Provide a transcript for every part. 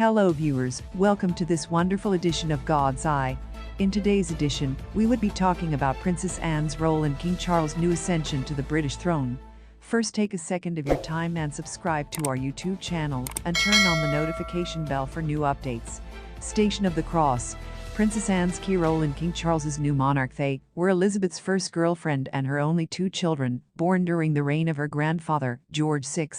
Hello viewers, welcome to this wonderful edition of God's Eye. In today's edition, we would be talking about Princess Anne's role in King Charles' new ascension to the British throne. First, take a second of your time and subscribe to our YouTube channel and turn on the notification bell for new updates. Station of the Cross. Princess Anne's key role in King Charles's new monarch. They were Elizabeth's first girlfriend and her only two children, born during the reign of her grandfather, George VI.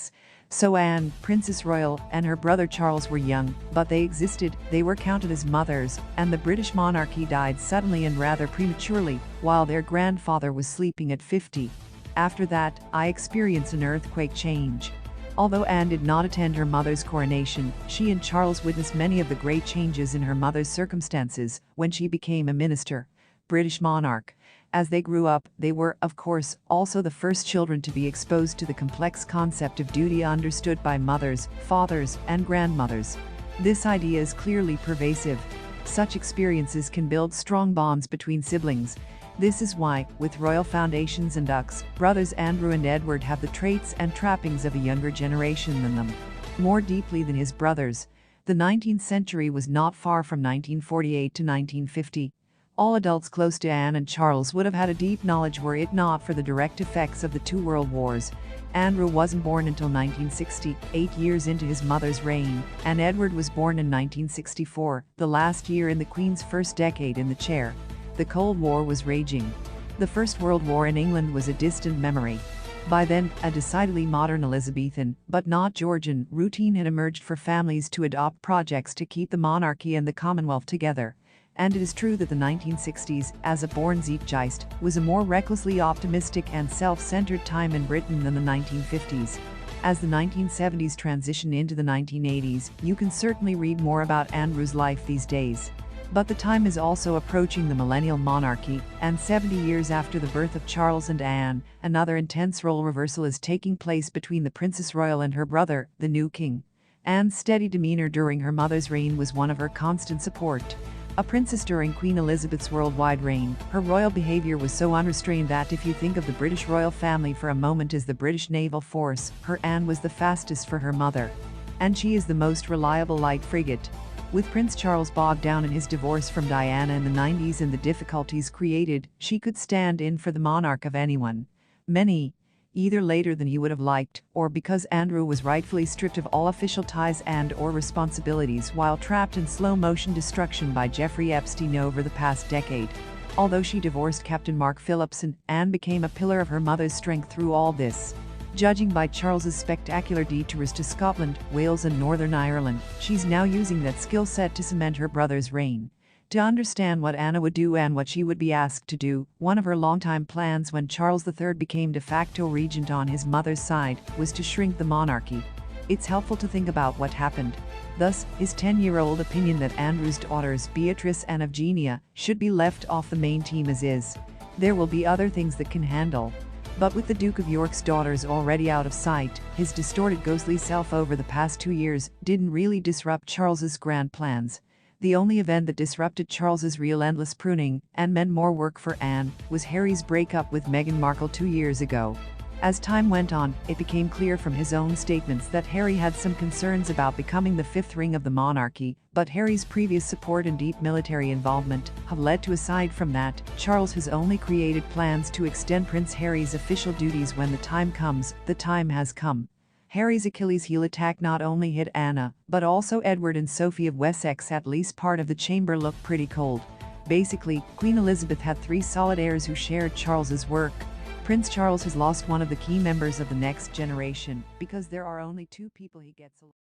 So Anne, Princess Royal, and her brother Charles were young, but they existed, they were counted as mothers, and the British monarchy died suddenly and rather prematurely, while their grandfather was sleeping at 50. After that, I experienced an earthquake change. Although Anne did not attend her mother's coronation, she and Charles witnessed many of the great changes in her mother's circumstances when she became a minister, British monarch. As they grew up, they were, of course, also the first children to be exposed to the complex concept of duty understood by mothers, fathers, and grandmothers. This idea is clearly pervasive. Such experiences can build strong bonds between siblings. This is why, with royal foundations and ducks, brothers Andrew and Edward have the traits and trappings of a younger generation than them. More deeply than his brothers, the 19th century was not far from 1948 to 1950. All adults close to Anne and Charles would have had a deep knowledge were it not for the direct effects of the two world wars. Andrew wasn't born until 1960, 8 years into his mother's reign, and Edward was born in 1964, the last year in the Queen's first decade in the chair. The Cold War was raging. The First World War in England was a distant memory. By then, a decidedly modern Elizabethan, but not Georgian, routine had emerged for families to adopt projects to keep the monarchy and the Commonwealth together. And it is true that the 1960s, as a born Zeitgeist, was a more recklessly optimistic and self-centered time in Britain than the 1950s. As the 1970s transition into the 1980s, you can certainly read more about Andrew's life these days. But the time is also approaching the millennial monarchy, and 70 years after the birth of Charles and Anne, another intense role reversal is taking place between the Princess Royal and her brother, the new king. Anne's steady demeanor during her mother's reign was one of her constant support. A princess during Queen Elizabeth's worldwide reign, her royal behavior was so unrestrained that if you think of the British royal family for a moment as the British naval force, her Anne was the fastest for her mother. And she is the most reliable light frigate. With Prince Charles bogged down in his divorce from Diana in the 90s and the difficulties created, she could stand in for the monarch of anyone. Many, either later than he would have liked, or because Andrew was rightfully stripped of all official ties and/or responsibilities while trapped in slow-motion destruction by Jeffrey Epstein over the past decade. Although she divorced Captain Mark Phillips, Anne became a pillar of her mother's strength through all this. Judging by Charles's spectacular detours to Scotland, Wales and Northern Ireland, she's now using that skill set to cement her brother's reign. To understand what Anna would do and what she would be asked to do, one of her longtime plans when Charles III became de facto regent on his mother's side was to shrink the monarchy. It's helpful to think about what happened. Thus, his 10-year-old opinion that Andrew's daughters Beatrice and Eugenia should be left off the main team as is. There will be other things that can handle. But with the Duke of York's daughters already out of sight, his distorted ghostly self over the past 2 years didn't really disrupt Charles's grand plans. The only event that disrupted Charles's relentless pruning and meant more work for Anne was Harry's breakup with Meghan Markle 2 years ago. As time went on, it became clear from his own statements that Harry had some concerns about becoming the fifth ring of the monarchy, but Harry's previous support and deep military involvement have led to, aside from that, Charles has only created plans to extend Prince Harry's official duties when the time comes. The time has come. Harry's Achilles heel attack not only hit Anna, but also Edward and Sophie of Wessex. At least part of the chamber looked pretty cold. Basically, Queen Elizabeth had 3 solid heirs who shared Charles's work. Prince Charles has lost one of the key members of the next generation because there are only 2 people he gets along with.